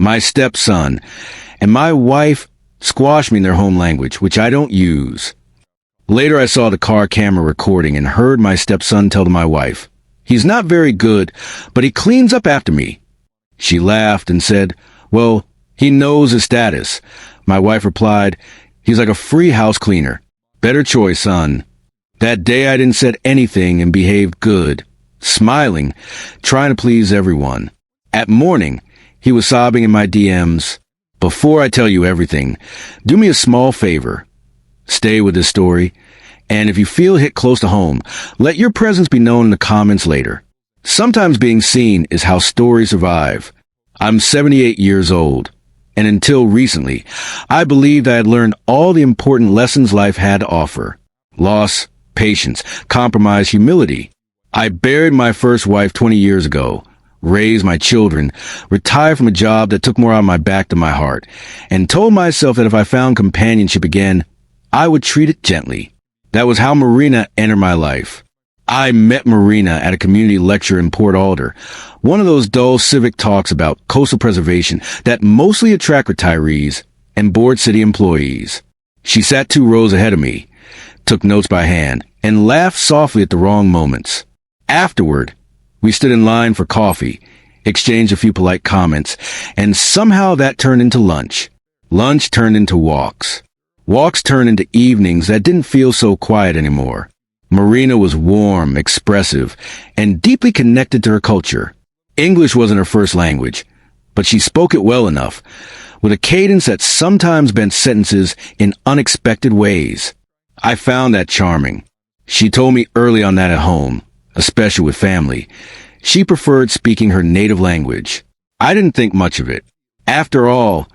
my stepson, and my wife squashed me in their home language, which I don't use. Later, I saw the car camera recording and heard my stepson tell to my wife, "He's not very good, but he cleans up after me." She laughed and said, "Well, he knows his status." My wife replied, "He's like a free house cleaner. Better choice, son." That day, I didn't say anything and behaved good, smiling, trying to please everyone. At morning, he was sobbing in my DMs. "Before I tell you everything, do me a small favor. Stay with this story, and if you feel hit close to home, let your presence be known in the comments later. Sometimes being seen is how stories survive. I'm 78 years old, and until recently, I believed I had learned all the important lessons life had to offer. Loss, patience, compromise, humility. I buried my first wife 20 years ago, raised my children, retired from a job that took more out of my back than my heart, and told myself that if I found companionship again, I would treat it gently. That was how Marina entered my life. I met Marina at a community lecture in Port Alder, one of those dull civic talks about coastal preservation that mostly attract retirees and bored city employees. She sat 2 rows ahead of me, took notes by hand, and laughed softly at the wrong moments. Afterward, we stood in line for coffee, exchanged a few polite comments, and somehow that turned into lunch. Lunch turned into walks. Walks turned into evenings that didn't feel so quiet anymore. Marina was warm, expressive, and deeply connected to her culture. English wasn't her first language, but she spoke it well enough, with a cadence that sometimes bent sentences in unexpected ways. I found that charming. She told me early on that at home, especially with family, she preferred speaking her native language. I didn't think much of it. After all,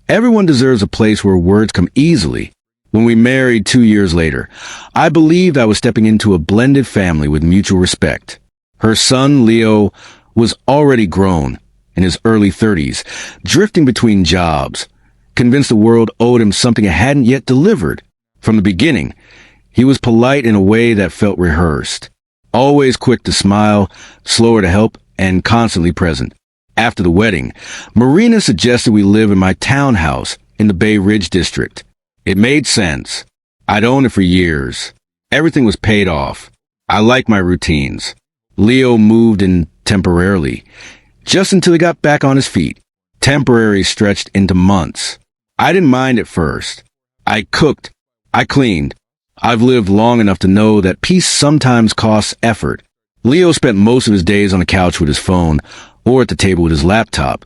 everyone deserves a place where words come easily. When we married 2 years later, I believed I was stepping into a blended family with mutual respect. Her son, Leo, was already grown, in his early 30s, drifting between jobs, convinced the world owed him something it hadn't yet delivered. From the beginning, he was polite in a way that felt rehearsed, always quick to smile, slower to help, and constantly present. After the wedding, Marina suggested we live in my townhouse in the Bay Ridge district. It made sense. I'd owned it for years. Everything was paid off. I liked my routines. Leo moved in temporarily, just until he got back on his feet. Temporary stretched into months. I didn't mind at first. I cooked. I cleaned. I've lived long enough to know that peace sometimes costs effort. Leo spent most of his days on the couch with his phone, or at the table with his laptop,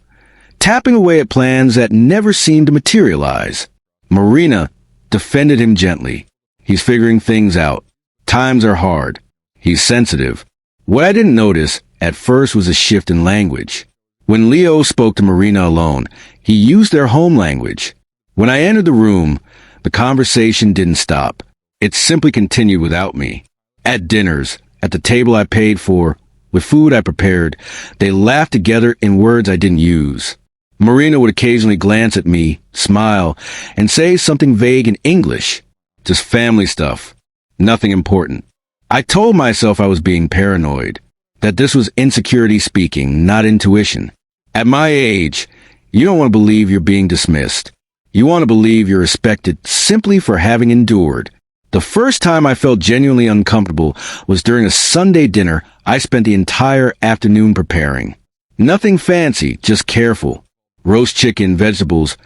tapping away at plans that never seemed to materialize. Marina defended him gently. He's figuring things out. Times are hard. He's sensitive. What I didn't notice at first was a shift in language. When Leo spoke to Marina alone, he used their home language. When I entered the room, the conversation didn't stop. It simply continued without me. At dinners, at the table I paid for, with food I prepared, they laughed together in words I didn't use. Marina would occasionally glance at me, smile, and say something vague in English. Just family stuff. Nothing important. I told myself I was being paranoid, that this was insecurity speaking, not intuition. At my age, you don't want to believe you're being dismissed. You want to believe you're respected simply for having endured. The first time I felt genuinely uncomfortable was during a Sunday dinner I spent the entire afternoon preparing. Nothing fancy, just careful. Roast chicken, vegetables,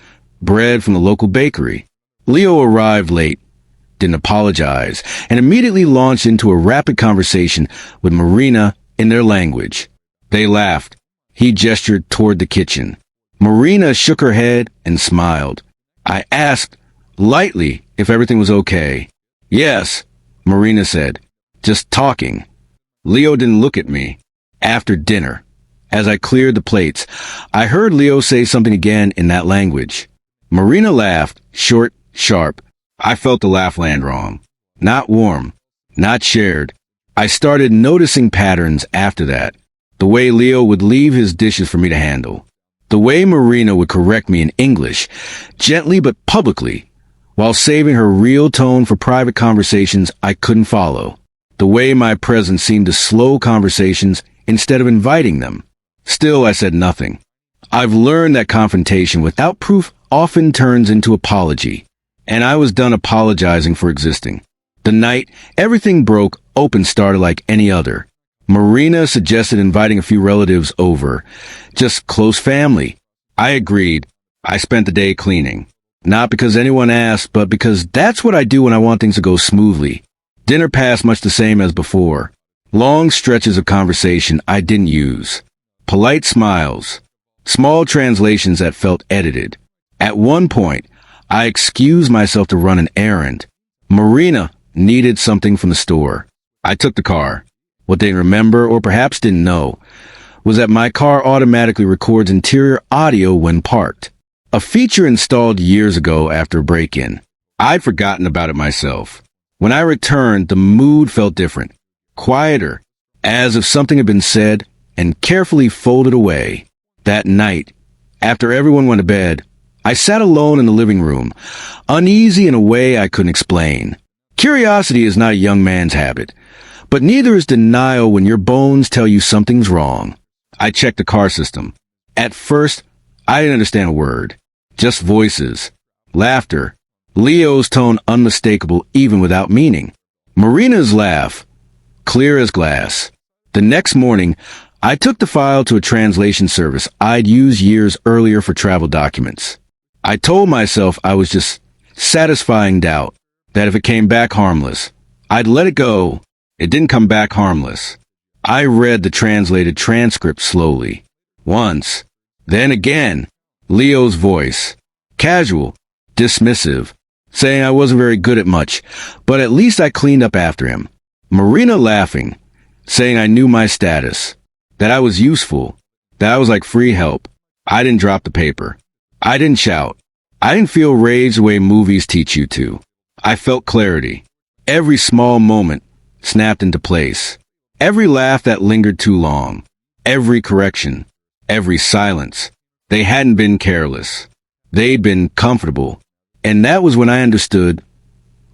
bread from the local bakery. Leo arrived late, didn't apologize, and immediately launched into a rapid conversation with Marina in their language. They laughed. He gestured toward the kitchen. Marina shook her head and smiled. I asked, lightly, if everything was okay. "Yes," Marina said. "Just talking." Leo didn't look at me. After dinner, as I cleared the plates, I heard Leo say something again in that language. Marina laughed, short, sharp. I felt the laugh land wrong. Not warm, not shared. I started noticing patterns after that. The way Leo would leave his dishes for me to handle. The way Marina would correct me in English, gently but publicly, while saving her real tone for private conversations I couldn't follow. The way my presence seemed to slow conversations instead of inviting them. Still, I said nothing. I've learned that confrontation without proof often turns into apology, and I was done apologizing for existing. The night everything broke, open started like any other. Marina suggested inviting a few relatives over, just close family. I agreed. I spent the day cleaning. Not because anyone asked, but because that's what I do when I want things to go smoothly. Dinner passed much the same as before. Long stretches of conversation I didn't use. Polite smiles. Small translations that felt edited. At one point, I excused myself to run an errand. Marina needed something from the store. I took the car. What they remember, or perhaps didn't know, was that my car automatically records interior audio when parked. A feature installed years ago after a break-in. I'd forgotten about it myself. When I returned, the mood felt different. Quieter, as if something had been said and carefully folded away. That night, after everyone went to bed, I sat alone in the living room, uneasy in a way I couldn't explain. Curiosity is not a young man's habit, but neither is denial when your bones tell you something's wrong. I checked the car system. At first, I didn't understand a word. Just voices. Laughter. Leo's tone unmistakable even without meaning. Marina's laugh. Clear as glass. The next morning, I took the file to a translation service I'd used years earlier for travel documents. I told myself I was just satisfying doubt, that if it came back harmless, I'd let it go. It didn't come back harmless. I read the translated transcript slowly. Once. Then again. Leo's voice. Casual. Dismissive. Saying I wasn't very good at much, but at least I cleaned up after him. Marina laughing. Saying I knew my status. That I was useful. That I was like free help. I didn't drop the paper. I didn't shout. I didn't feel rage the way movies teach you to. I felt clarity. Every small moment snapped into place. Every laugh that lingered too long. Every correction. Every silence. They hadn't been careless. They'd been comfortable. And that was when I understood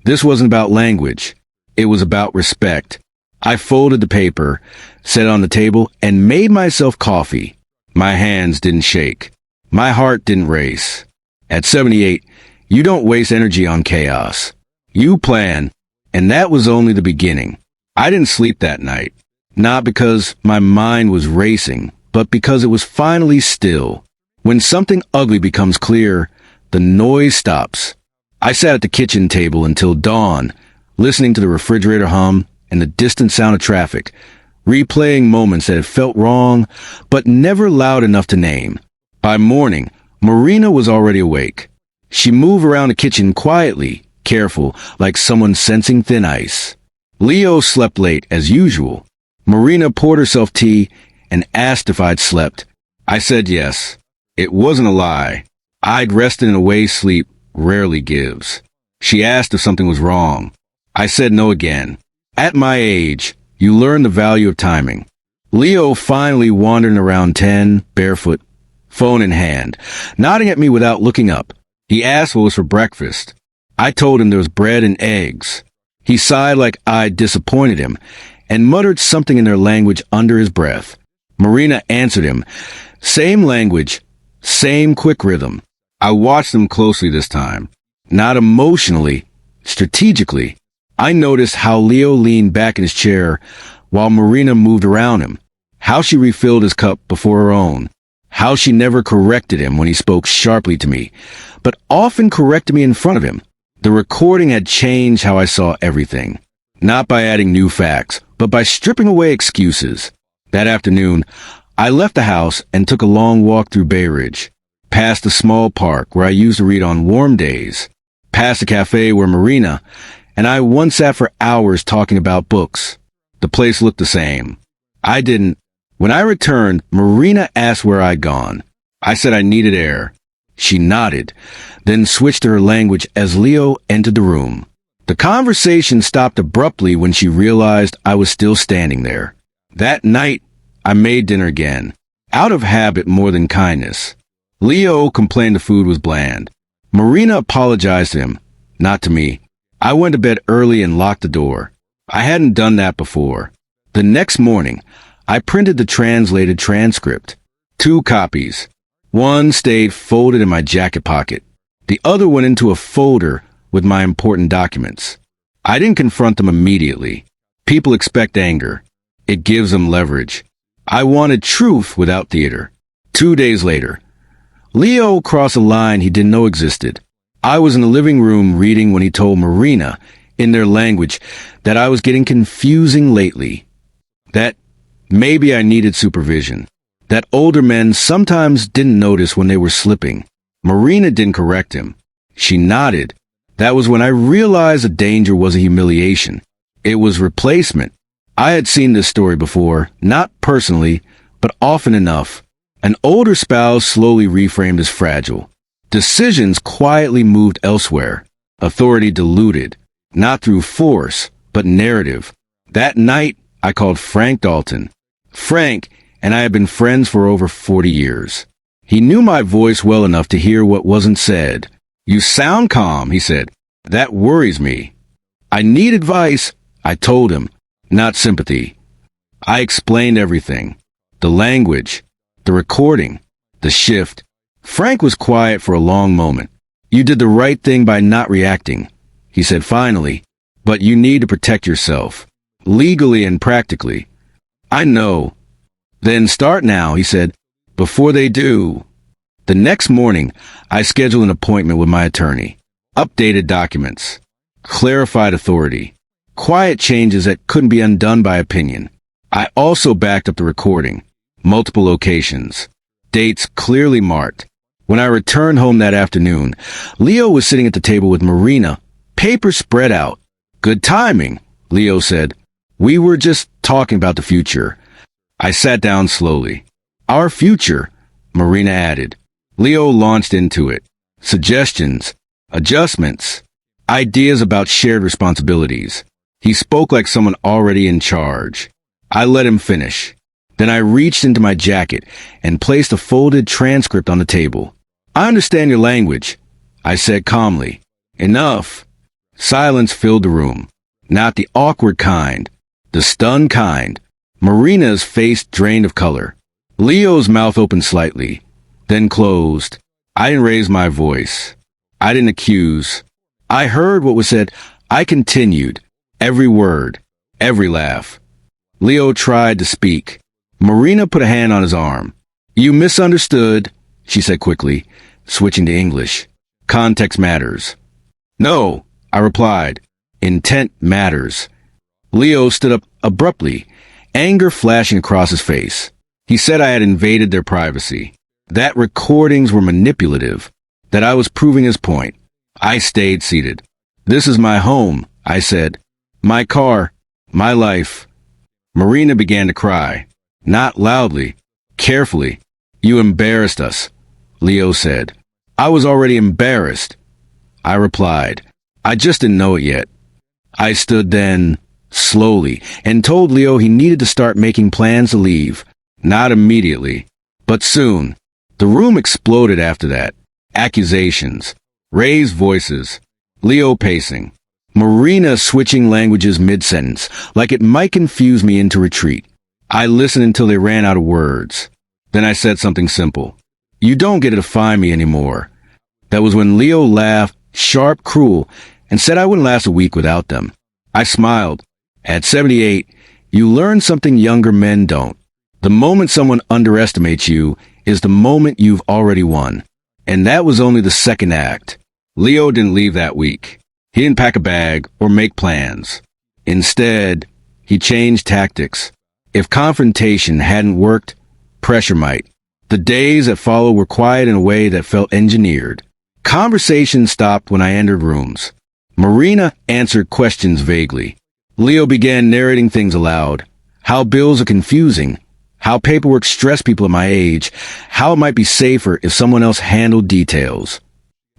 this wasn't about language. It was about respect. I folded the paper, set it on the table, and made myself coffee. My hands didn't shake. My heart didn't race. At 78, you don't waste energy on chaos. You plan, and that was only the beginning. I didn't sleep that night. Not because my mind was racing, but because it was finally still. When something ugly becomes clear, the noise stops. I sat at the kitchen table until dawn, listening to the refrigerator hum and the distant sound of traffic, replaying moments that had felt wrong, but never loud enough to name. By morning, Marina was already awake. She moved around the kitchen quietly, careful, like someone sensing thin ice. Leo slept late, as usual. Marina poured herself tea and asked if I'd slept. I said yes. It wasn't a lie. I'd rested in a way sleep rarely gives. She asked if something was wrong. I said no again. At my age, you learn the value of timing. Leo finally wandered around 10, barefoot, phone in hand, nodding at me without looking up. He asked what was for breakfast. I told him there was bread and eggs. He sighed like I'd disappointed him and muttered something in their language under his breath. Marina answered him. Same language, same quick rhythm. I watched them closely this time. Not emotionally, strategically. I noticed how Leo leaned back in his chair while Marina moved around him. How she refilled his cup before her own. How she never corrected him when he spoke sharply to me, but often corrected me in front of him. The recording had changed how I saw everything. Not by adding new facts, but by stripping away excuses. That afternoon, I left the house and took a long walk through Bay Ridge. Past a small park where I used to read on warm days. Past a cafe where Marina and I once sat for hours talking about books. The place looked the same. I didn't. When I returned, Marina asked where I'd gone. I said I needed air. She nodded, then switched to her language as Leo entered the room. The conversation stopped abruptly when she realized I was still standing there. That night, I made dinner again, out of habit more than kindness. Leo complained the food was bland. Marina apologized to him, not to me. I went to bed early and locked the door. I hadn't done that before. The next morning, I printed the translated transcript. 2 copies. One stayed folded in my jacket pocket. The other went into a folder with my important documents. I didn't confront them immediately. People expect anger. It gives them leverage. I wanted truth without theater. 2 days later, Leo crossed a line he didn't know existed. I was in the living room reading when he told Marina, in their language, that I was getting confusing lately. That maybe I needed supervision. That older men sometimes didn't notice when they were slipping. Marina didn't correct him. She nodded. That was when I realized the danger was a humiliation. It was replacement. I had seen this story before, not personally, but often enough. An older spouse slowly reframed as fragile. Decisions quietly moved elsewhere. Authority diluted, not through force, but narrative. That night, I called Frank Dalton. Frank and I had been friends for over 40 years. He knew my voice well enough to hear what wasn't said. "You sound calm," he said. "That worries me." "I need advice," I told him, not sympathy. I explained everything. The language, the recording, the shift. Frank was quiet for a long moment. "You did the right thing by not reacting," he said finally, "but you need to protect yourself, legally and practically." "I know." "Then start now," he said, "before they do." The next morning, I scheduled an appointment with my attorney. Updated documents. Clarified authority. Quiet changes that couldn't be undone by opinion. I also backed up the recording. Multiple locations. Dates clearly marked. When I returned home that afternoon, Leo was sitting at the table with Marina, papers spread out. "Good timing," Leo said. "We were just talking about the future." I sat down slowly. "Our future," Marina added. Leo launched into it. Suggestions, adjustments, ideas about shared responsibilities. He spoke like someone already in charge. I let him finish. Then I reached into my jacket and placed a folded transcript on the table. "I understand your language," I said calmly. "Enough." Silence filled the room. Not the awkward kind, the stunned kind. Marina's face drained of color. Leo's mouth opened slightly, then closed. I didn't raise my voice. I didn't accuse. I heard what was said. I continued. Every word, every laugh. Leo tried to speak. Marina put a hand on his arm. "You misunderstood," she said quickly, switching to English. "Context matters." "No," I replied. "Intent matters." Leo stood up abruptly, anger flashing across his face. He said I had invaded their privacy, that recordings were manipulative, that I was proving his point. I stayed seated. "This is my home," I said. "My car, my life." Marina began to cry. Not loudly, carefully. "You embarrassed us," Leo said. "I was already embarrassed," I replied. "I just didn't know it yet." I stood then, slowly, and told Leo he needed to start making plans to leave. Not immediately, but soon. The room exploded after that. Accusations, raised voices, Leo pacing, Marina switching languages mid-sentence, like it might confuse me into retreat. I listened until they ran out of words. Then I said something simple. "You don't get to define me anymore." That was when Leo laughed, sharp, cruel, and said I wouldn't last a week without them. I smiled. At 78, you learn something younger men don't. The moment someone underestimates you is the moment you've already won. And that was only the second act. Leo didn't leave that week. He didn't pack a bag or make plans. Instead, he changed tactics. If confrontation hadn't worked, pressure might. The days that followed were quiet in a way that felt engineered. Conversation stopped when I entered rooms. Marina answered questions vaguely. Leo began narrating things aloud. How bills are confusing. How paperwork stressed people at my age. How it might be safer if someone else handled details.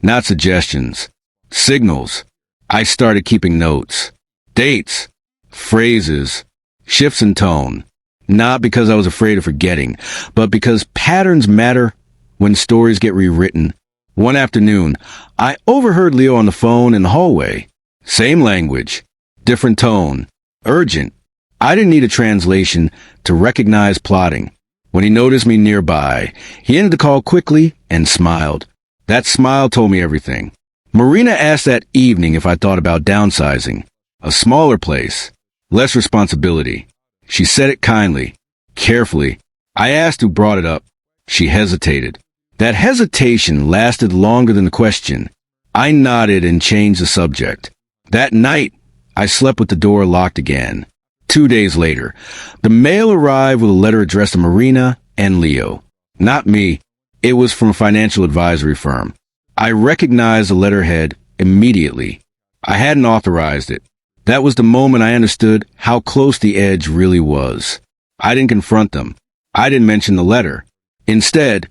Not suggestions. Signals. I started keeping notes. Dates. Phrases. Shifts in tone. Not because I was afraid of forgetting, but because patterns matter when stories get rewritten. One afternoon, I overheard Leo on the phone in the hallway. Same language. Different tone. Urgent. I didn't need a translation to recognize plotting. When he noticed me nearby, he ended the call quickly and smiled. That smile told me everything. Marina asked that evening if I thought about downsizing. A smaller place. Less responsibility. She said it kindly, carefully. I asked who brought it up. She hesitated. That hesitation lasted longer than the question. I nodded and changed the subject. That night, I slept with the door locked again. 2 days later, the mail arrived with a letter addressed to Marina and Leo. Not me. It was from a financial advisory firm. I recognized the letterhead immediately. I hadn't authorized it. That was the moment I understood how close the edge really was. I didn't confront them. I didn't mention the letter. Instead,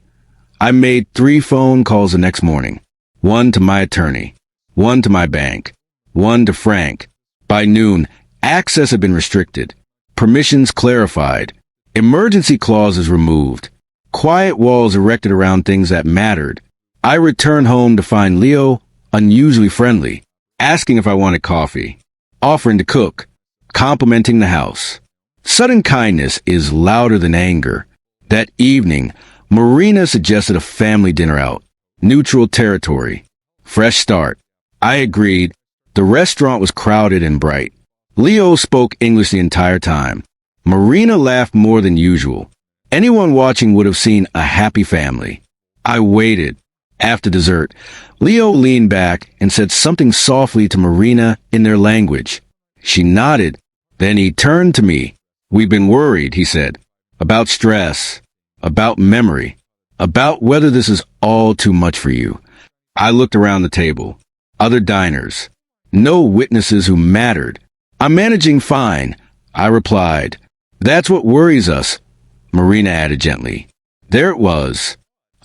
I made 3 phone calls the next morning. 1 to my attorney, 1 to my bank, 1 to Frank. By noon, access had been restricted, permissions clarified, emergency clauses removed, quiet walls erected around things that mattered. I returned home to find Leo unusually friendly, asking if I wanted coffee, offering to cook, complimenting the house. Sudden kindness is louder than anger. That evening, Marina suggested a family dinner out. Neutral territory. Fresh start. I agreed. The restaurant was crowded and bright. Leo spoke English the entire time. Marina laughed more than usual. Anyone watching would have seen a happy family. I waited. After dessert, Leo leaned back and said something softly to Marina in their language. She nodded. Then he turned to me. We've been worried, he said, about stress, about memory, about whether this is all too much for you. I looked around the table. Other diners. No witnesses who mattered. I'm managing fine, I replied. That's what worries us, Marina added gently. There it was.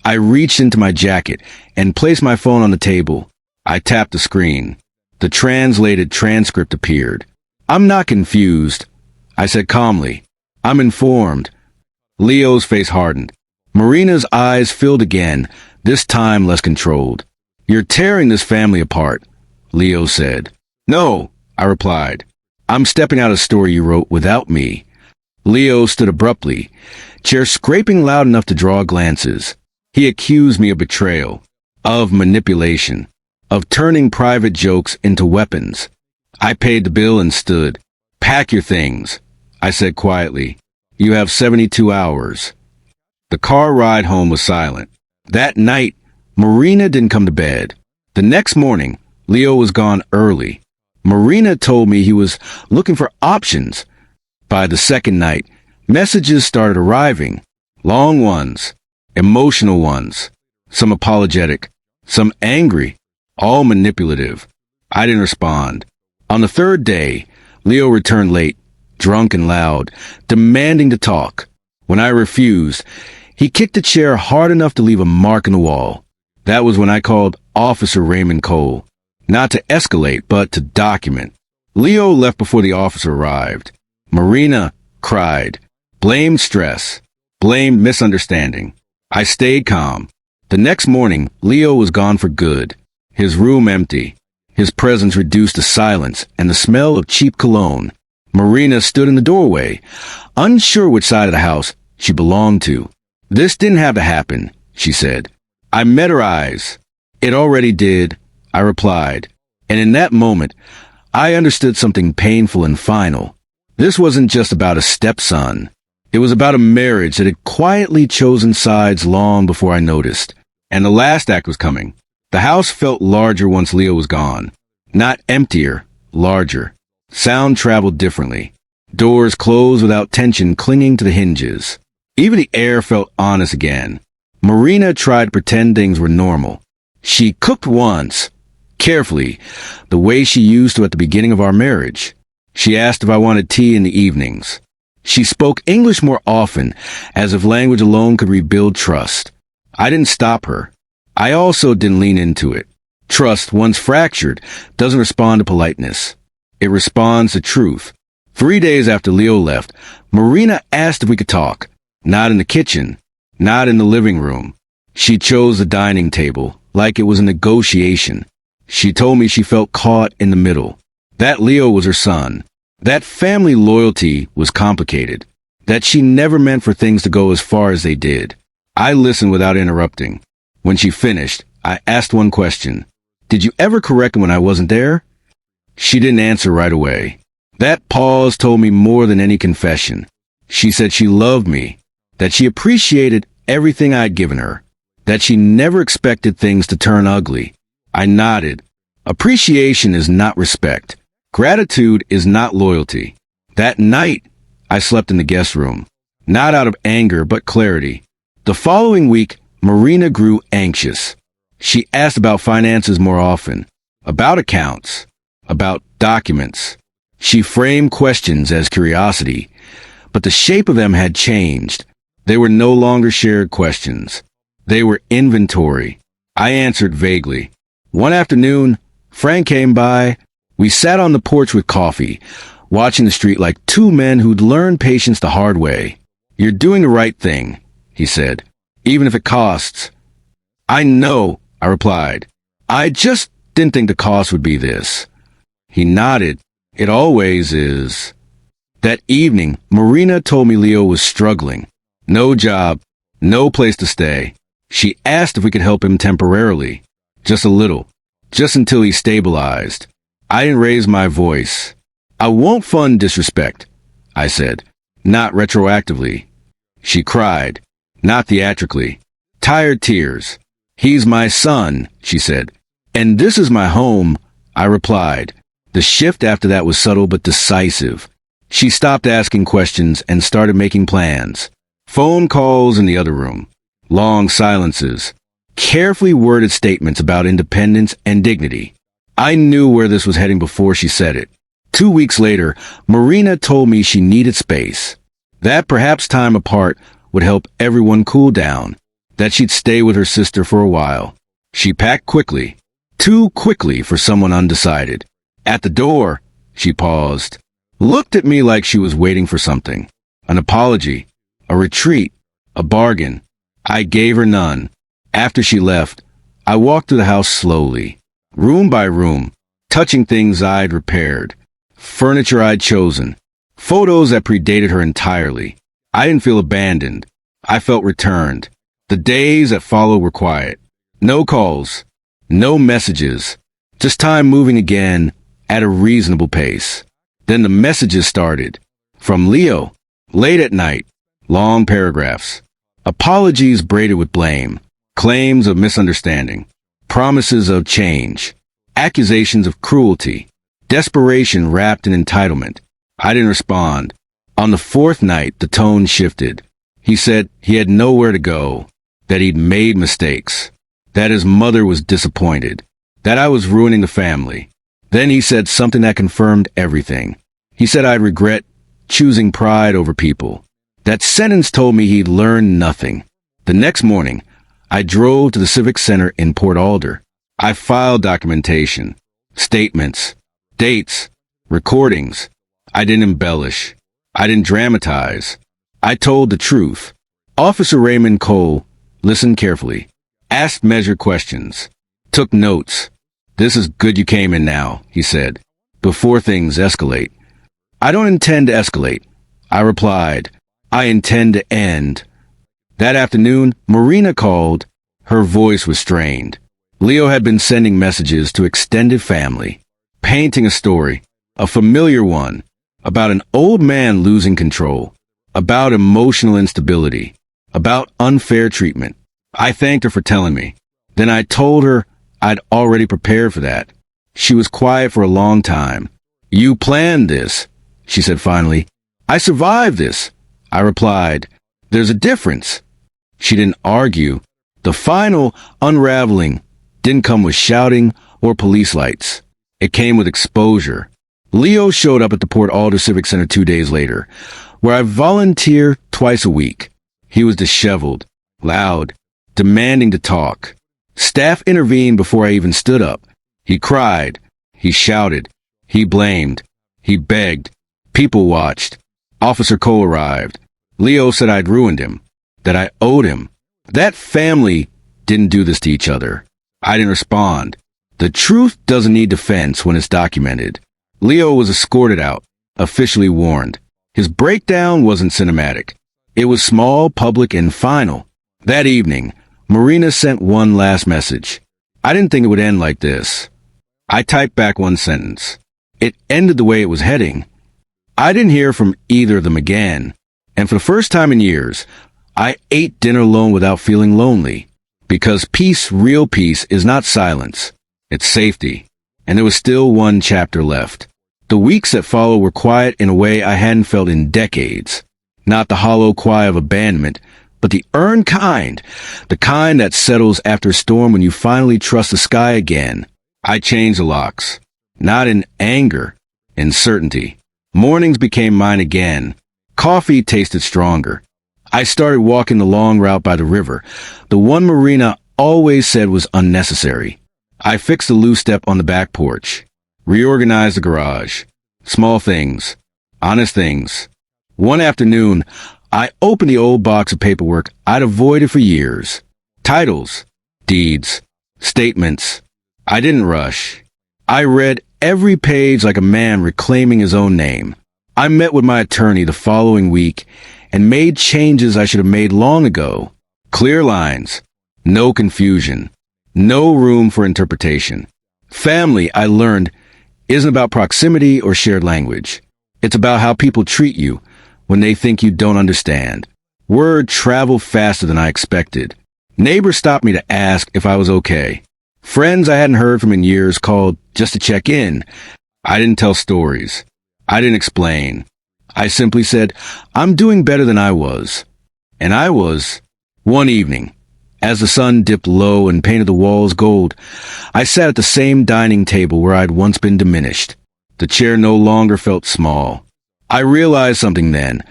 I reached into my jacket and placed my phone on the table. I tapped the screen. The translated transcript appeared. I'm not confused, I said calmly. I'm informed. Leo's face hardened. Marina's eyes filled again, this time less controlled. You're tearing this family apart, Leo said. No, I replied. I'm stepping out a story you wrote without me. Leo stood abruptly, chair scraping loud enough to draw glances. He accused me of betrayal, of manipulation, of turning private jokes into weapons. I paid the bill and stood. Pack your things, I said quietly. You have 72 hours. The car ride home was silent. That night, Marina didn't come to bed. The next morning, Leo was gone early. Marina told me he was looking for options. By the second night, messages started arriving. Long ones, emotional ones, some apologetic, some angry, all manipulative. I didn't respond. On the third day, Leo returned late, drunk and loud, demanding to talk. When I refused, he kicked the chair hard enough to leave a mark in the wall. That was when I called Officer Raymond Cole. Not to escalate, but to document. Leo left before the officer arrived. Marina cried, blamed stress, blamed misunderstanding. I stayed calm. The next morning, Leo was gone for good. His room empty. His presence reduced to silence and the smell of cheap cologne. Marina stood in the doorway, unsure which side of the house she belonged to. This didn't have to happen, she said. I met her eyes. It already did, I replied. And in that moment, I understood something painful and final. This wasn't just about a stepson. It was about a marriage that had quietly chosen sides long before I noticed. And the last act was coming. The house felt larger once Leo was gone. Not emptier, larger. Sound traveled differently. Doors closed without tension clinging to the hinges. Even the air felt honest again. Marina tried to pretend things were normal. She cooked once, carefully, the way she used to at the beginning of our marriage. She asked if I wanted tea in the evenings. She spoke English more often, as if language alone could rebuild trust. I didn't stop her. I also didn't lean into it. Trust, once fractured, doesn't respond to politeness. It responds to truth. 3 days after Leo left, Marina asked if we could talk. Not in the kitchen, not in the living room. She chose the dining table, like it was a negotiation. She told me she felt caught in the middle. That Leo was her son. That family loyalty was complicated. that she never meant for things to go as far as they did. I listened without interrupting. When she finished, I asked one question. Did you ever correct when I wasn't there? She didn't answer right away. That pause told me more than any confession. She said she loved me, that she appreciated everything I'd given her, that she never expected things to turn ugly. I nodded. Appreciation is not respect. Gratitude is not loyalty. That night, I slept in the guest room, not out of anger but clarity. The following week, Marina grew anxious. She asked about finances more often, about accounts, about documents. She framed questions as curiosity, but the shape of them had changed. They were no longer shared questions. They were inventory. I answered vaguely. One afternoon, Frank came by. We sat on the porch with coffee, watching the street like two men who'd learned patience the hard way. You're doing the right thing, he said, even if it costs. I know, I replied. I just didn't think the cost would be this. He nodded. It always is. That evening, Marina told me Leo was struggling. No job, no place to stay. She asked if we could help him temporarily. Just a little. Just until he stabilized. I didn't raise my voice. I won't fund disrespect, I said. Not retroactively. She cried. Not theatrically. Tired tears. He's my son, she said. And this is my home, I replied. The shift after that was subtle but decisive. She stopped asking questions and started making plans. Phone calls in the other room. Long silences. Carefully worded statements about independence and dignity. I knew where this was heading before she said it. 2 weeks later, Marina told me she needed space. That perhaps time apart would help everyone cool down. That she'd stay with her sister for a while. She packed quickly. Too quickly for someone undecided. At the door, she paused. Looked at me like she was waiting for something. An apology. A retreat. A bargain. I gave her none. After she left, I walked through the house slowly. Room by room. Touching things I'd repaired. Furniture I'd chosen. Photos that predated her entirely. I didn't feel abandoned. I felt returned. The days that followed were quiet. No calls. No messages. Just time moving again at a reasonable pace. Then the messages started. From Leo. Late at night. Long paragraphs. Apologies braided with blame. Claims of misunderstanding. Promises of change. Accusations of cruelty. Desperation wrapped in entitlement. I didn't respond. On the fourth night, the tone shifted. He said he had nowhere to go. That he'd made mistakes. That his mother was disappointed. That I was ruining the family. Then he said something that confirmed everything. He said I'd regret choosing pride over people. That sentence told me he'd learned nothing. The next morning, I drove to the Civic Center in Port Alder. I filed documentation, statements, dates, recordings. I didn't embellish. I didn't dramatize. I told the truth. Officer Raymond Cole listened carefully, asked measured questions, took notes. This is good you came in now, he said, before things escalate. I don't intend to escalate, I replied. I intend to end. That afternoon, Marina called. Her voice was strained. Leo had been sending messages to extended family, painting a story, a familiar one, about an old man losing control, about emotional instability, about unfair treatment. I thanked her for telling me. Then I told her I'd already prepared for that. She was quiet for a long time. You planned this, she said finally. I survived this, I replied. There's a difference. She didn't argue. The final unraveling didn't come with shouting or police lights. It came with exposure. Leo showed up at the Port Alder Civic Center 2 days later, where I volunteer twice a week. He was disheveled, loud, demanding to talk. Staff intervened before I even stood up. He cried. He shouted. He blamed. He begged. People watched. Officer Cole arrived. Leo said I'd ruined him, that I owed him. That family didn't do this to each other. I didn't respond. The truth doesn't need defense when it's documented. Leo was escorted out, officially warned. His breakdown wasn't cinematic. It was small, public, and final. That evening, Marina sent one last message. I didn't think it would end like this. I typed back one sentence. It ended the way it was heading. I didn't hear from either of them again. And for the first time in years, I ate dinner alone without feeling lonely. Because peace, real peace, is not silence. It's safety. And there was still one chapter left. The weeks that followed were quiet in a way I hadn't felt in decades. Not the hollow cry of abandonment, but the earned kind. The kind that settles after a storm when you finally trust the sky again. I changed the locks. Not in anger, in certainty. Mornings became mine again. Coffee tasted stronger. I started walking the long route by the river, the one Marina always said was unnecessary. I fixed a loose step on the back porch, reorganized the garage. Small things, honest things. One afternoon, I opened the old box of paperwork I'd avoided for years. Titles, deeds, statements. I didn't rush. I read every page like a man reclaiming his own name. I met with my attorney the following week and made changes I should have made long ago. Clear lines, no confusion, no room for interpretation. Family, I learned, isn't about proximity or shared language. It's about how people treat you when they think you don't understand. Word traveled faster than I expected. Neighbors stopped me to ask if I was okay. Friends I hadn't heard from in years called just to check in. I didn't tell stories. I didn't explain. I simply said, I'm doing better than I was. And I was. One evening, as the sun dipped low and painted the walls gold, I sat at the same dining table where I'd once been diminished. The chair no longer felt small. I realized something then.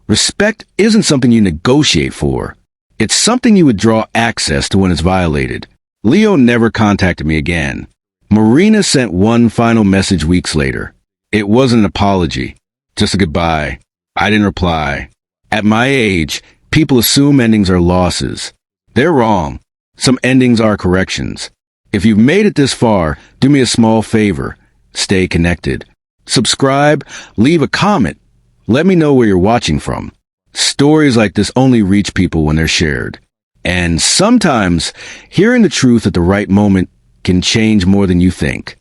Respect isn't something you negotiate for. It's something you withdraw access to when it's violated. Leo never contacted me again. Marina sent one final message weeks later. It wasn't an apology, just a goodbye. I didn't reply. At my age, people assume endings are losses. They're wrong. Some endings are corrections. If you've made it this far, do me a small favor. Stay connected. Subscribe, leave a comment. Let me know where you're watching from. Stories like this only reach people when they're shared. And sometimes, hearing the truth at the right moment can change more than you think.